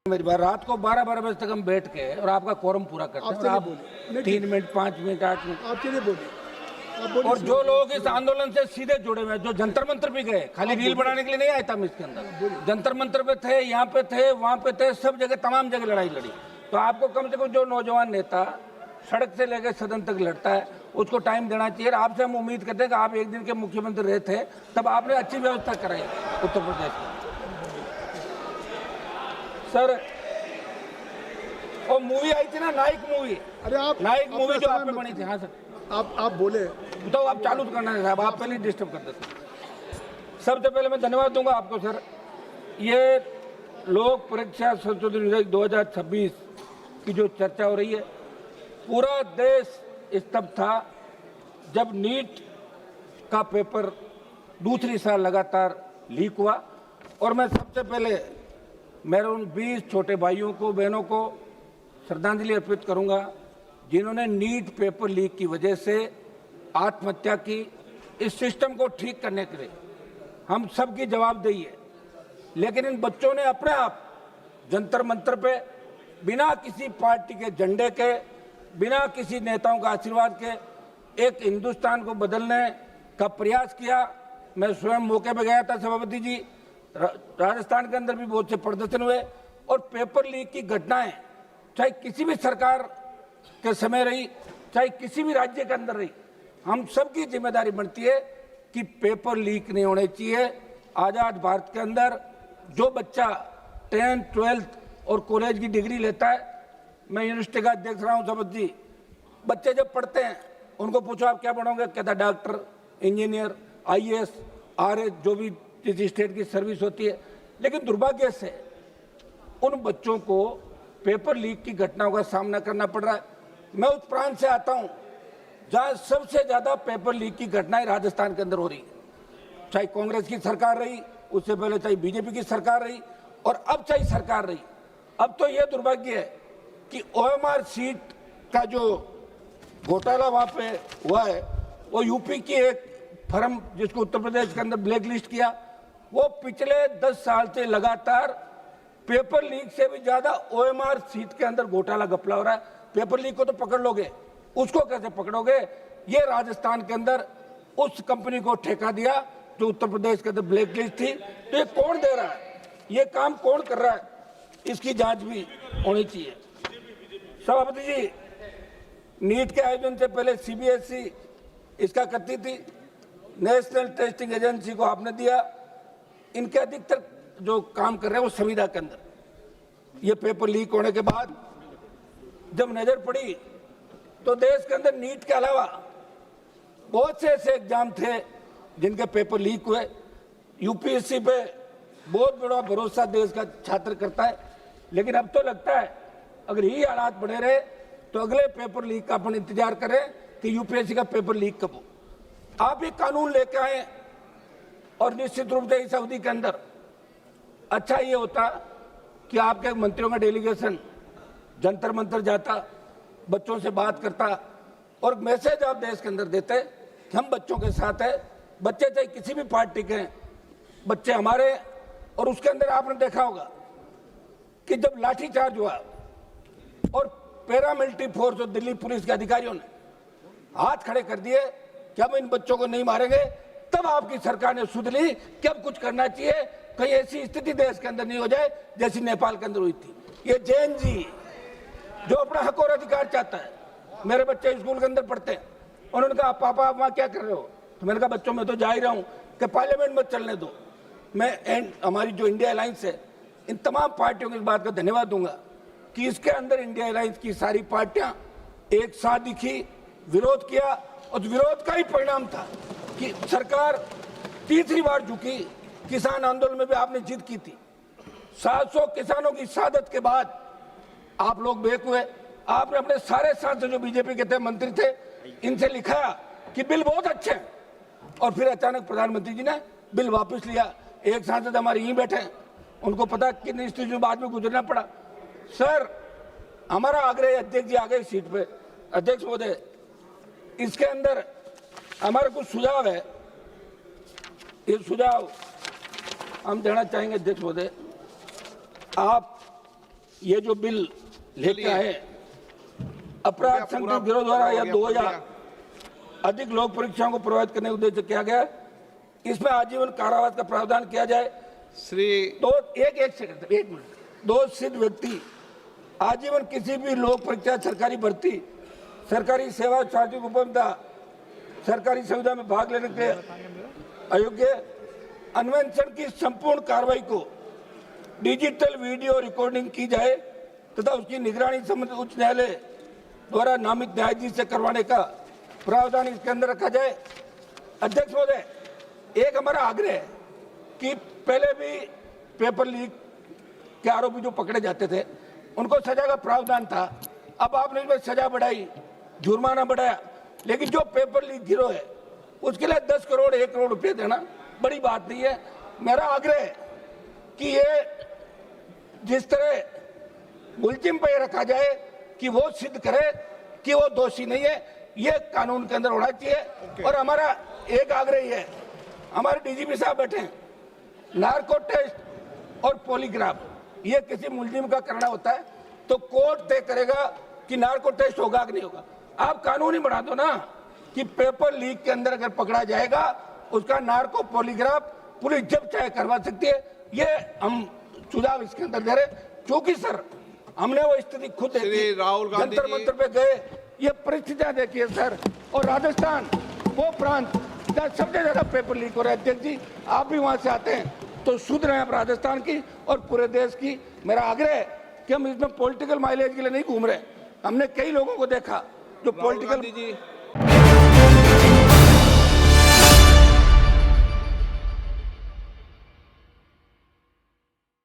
मेरी बार रात को 12-12 बजे तक हम बैठ के और आपका कोरम पूरा करते हैं और आप 3 मिनट 5 मिनट 8 मिनट आपके लिए बोलिए और जो लोग इस आंदोलन से सीधे जुड़े हुए हैं, जो जंतर मंतर भी गए, खाली रील बनाने के लिए नहीं आया था मैं इसके अंदर, जंतर मंतर पे थे, यहाँ पे थे, वहां पे थे, सब जगह तमाम जगह लड़ाई लड़ी। तो आपको कम से कम जो नौजवान नेता सड़क से लेकर सदन तक लड़ता है उसको टाइम देना चाहिए। आपसे हम उम्मीद करते हैं कि आप एक दिन के मुख्यमंत्री रहे थे, तब आपने अच्छी व्यवस्था कराई उत्तर प्रदेश में। सर और मूवी आई थी ना, नायक मूवी, अरे आप नायक मूवी जो आप पे बनी थी। हाँ सर, आप बोले तो आप चालू करना है साहब, आप पहले डिस्टर्ब कर देते। सबसे पहले मैं धन्यवाद दूंगा आपको सर। ये लोक परीक्षा संशोधन विधेयक 2026 की जो चर्चा हो रही है, पूरा देश स्तब्ध था जब नीट का पेपर दूसरी साल लगातार लीक हुआ। और मैं सबसे पहले मेरे उन 20 छोटे भाइयों को बहनों को श्रद्धांजलि अर्पित करूंगा जिन्होंने नीट पेपर लीक की वजह से आत्महत्या की। इस सिस्टम को ठीक करने के लिए हम सबकी जवाबदेही है, लेकिन इन बच्चों ने अपने आप जंतर मंतर पे बिना किसी पार्टी के झंडे के, बिना किसी नेताओं का आशीर्वाद के एक हिंदुस्तान को बदलने का प्रयास किया। मैं स्वयं मौके पर गया था सभापति जी, राजस्थान के अंदर भी बहुत से प्रदर्शन हुए और पेपर लीक की घटनाएं चाहे किसी भी सरकार के समय रही, चाहे किसी भी राज्य के अंदर रही, हम सबकी जिम्मेदारी बनती है कि पेपर लीक नहीं होने चाहिए। आज़ाद भारत के अंदर जो बच्चा 10th 12th और कॉलेज की डिग्री लेता है, मैं यूनिवर्सिटी का अध्यक्ष रहा हूँ सभापति जी, बच्चे जब पढ़ते हैं उनको पूछो आप क्या बनोगे, कहता डॉक्टर, इंजीनियर, IAS, RS, जो भी जिस स्टेट की सर्विस होती है। लेकिन दुर्भाग्य से उन बच्चों को पेपर लीक की घटनाओं का सामना करना पड़ रहा है। मैं उस प्रांत से आता हूं जहां सबसे ज्यादा पेपर लीक की घटनाएं राजस्थान के अंदर हो रही है, चाहे कांग्रेस की सरकार रही, उससे पहले चाहे बीजेपी की सरकार रही और अब चाहे सरकार रही। अब तो यह दुर्भाग्य है कि OMR सीट का जो घोटाला वहां पे हुआ है, वो यूपी की एक फर्म जिसको उत्तर प्रदेश के अंदर ब्लैक लिस्ट किया, वो पिछले 10 साल से लगातार पेपर लीक से भी ज्यादा OMR सीट के अंदर घोटाला घपला हो रहा है। पेपर लीक को तो पकड़ लोगे, उसको कैसे पकड़ोगे? ये राजस्थान के अंदर उस कंपनी को ठेका दिया जो उत्तर प्रदेश के अंदर ब्लैक लिस्ट थी। तो ये कौन दे रहा है, ये काम कौन कर रहा है, इसकी जांच भी होनी चाहिए। सभापति जी, नीट के आयोजन से पहले CBSE इसका करती थी, नेशनल टेस्टिंग एजेंसी को आपने दिया। इनके अधिकतर जो काम कर रहे हैं वो संविदा के अंदर। ये पेपर लीक होने के बाद जब नजर पड़ी तो देश के अंदर नीट के अलावा बहुत से ऐसे एग्जाम थे जिनके पेपर लीक हुए। UPSC पे बहुत बड़ा भरोसा देश का छात्र करता है, लेकिन अब तो लगता है अगर यही हालात बने रहे तो अगले पेपर लीक का अपन इंतजार करें कि UPSC का पेपर लीक कब हो। आप ये कानून लेके आए और निश्चित रूप से इस अवधि के अंदर अच्छा ये होता कि आपके मंत्रियों का डेलीगेशन जंतर मंतर जाता, बच्चों से बात करता और मैसेज आप देश के अंदर देते कि हम बच्चों के साथ है। बच्चे चाहे किसी भी पार्टी के हैं, बच्चे हमारे। और उसके अंदर आपने देखा होगा कि जब लाठीचार्ज हुआ और पैरामिलिट्री फोर्स और दिल्ली पुलिस के अधिकारियों ने हाथ खड़े कर दिए कि हम इन बच्चों को नहीं मारेंगे, तब आपकी सरकार ने सुध ली कि अब कुछ करना चाहिए, कहीं ऐसी स्थिति देश के अंदर नहीं हो जाए जैसी नेपाल के अंदर हुई थी। ये जैन जी जो अपना हक और अधिकार चाहता है, मेरे बच्चे स्कूल के अंदर पढ़ते हैं, उन्होंने कहा पापा आप वहाँ क्या कर रहे हो? तो मैंने कहा बच्चों में तो जा ही रहा हूँ कि पार्लियामेंट मत चलने दो। मैं हमारी जो इंडिया अलायंस है, इन तमाम पार्टियों को इस बात का धन्यवाद दूंगा कि इसके अंदर इंडिया अलायंस की सारी पार्टियां एक साथ दिखी, विरोध किया और विरोध का ही परिणाम था कि सरकार तीसरी बार झुकी। किसान आंदोलन में भी आपने जिद की थी। 700 किसानों की शहादत के बाद आप लोग बेक हुए। आपने अपने सारे सांसद जो बीजेपी के थे, मंत्री थे, इनसे लिखाया कि बिल बहुत अच्छे हैं और फिर अचानक प्रधानमंत्री जी ने बिल वापस लिया। एक सांसद हमारे यहीं बैठे हैं, उनको पता कितनी स्थितियों बाद में गुजरना पड़ा। सर, हमारा आग्रह, अध्यक्ष जी आ गए सीट पे, अध्यक्ष महोदय, इसके अंदर हमारा कुछ सुझाव है। ये सुझाव हम देना चाहेंगे अध्यक्ष महोदय। आप ये जो बिल लेके आए अपराध संगठन गिरोह द्वारा या 2000 अधिक लोक परीक्षाओं को प्रभावित करने के उद्देश्य से किया गया, इसमें आजीवन कारावास का प्रावधान किया जाए। श्री तो एक मिनट, दो सिद्ध व्यक्ति आजीवन किसी भी लोक परीक्षा, सरकारी भर्ती, सरकारी सेवा, सार्वजनिक उपभोक्ता, सरकारी सुविधा में भाग लेने के अयोग्य, अन्वेषण की संपूर्ण कार्रवाई को डिजिटल वीडियो रिकॉर्डिंग की जाए तथा उसकी निगरानी संबंधित उच्च न्यायालय द्वारा नामित न्यायाधीश से करवाने का प्रावधान इसके अंदर रखा जाए। अध्यक्ष महोदय, एक हमारा आग्रह है कि पहले भी पेपर लीक के आरोपी जो पकड़े जाते थे उनको सजा का प्रावधान था, अब आपने इसमें सजा बढ़ाई, जुर्माना बढ़ाया, लेकिन जो पेपर लीक गिरोह है उसके लिए 10 करोड़ 1 करोड़ रुपए देना बड़ी बात नहीं है। मेरा आग्रह है कि ये जिस तरह मुलजिम पे रखा जाए कि वो सिद्ध करे कि वो दोषी नहीं है, ये कानून के अंदर होना चाहिए। और हमारा एक आग्रह ये है, हमारे डीजीपी साहब बैठे हैं, नार्को टेस्ट और पॉलीग्राफ ये किसी मुलजिम का करना होता है तो कोर्ट तय करेगा कि नार्को टेस्ट होगा कि नहीं होगा। आप कानून ही बना दो ना कि पेपर लीक के अंदर अगर पकड़ा जाएगा उसका नार्को पॉलीग्राफ पुलिस जब चाहे करवा सकती है। ये हम सुझाव इसके अंदर दे रहे, क्योंकि सर हमने वो स्थिति खुद देखी, राहुल गांधी जंतर मंतर पे गए, ये परिस्थितियां देखी है सर। और राजस्थान वो प्रांत जहाँ सबसे ज्यादा पेपर लीक हो रहा है। अध्यक्ष जी, आप भी वहां से आते हैं तो शुद्ध रहे आप राजस्थान की और पूरे देश की। मेरा आग्रह है कि हम इसमें पॉलिटिकल माइलेज के लिए नहीं घूम रहे। हमने कई लोगों को देखा जो राहुल गांधी जी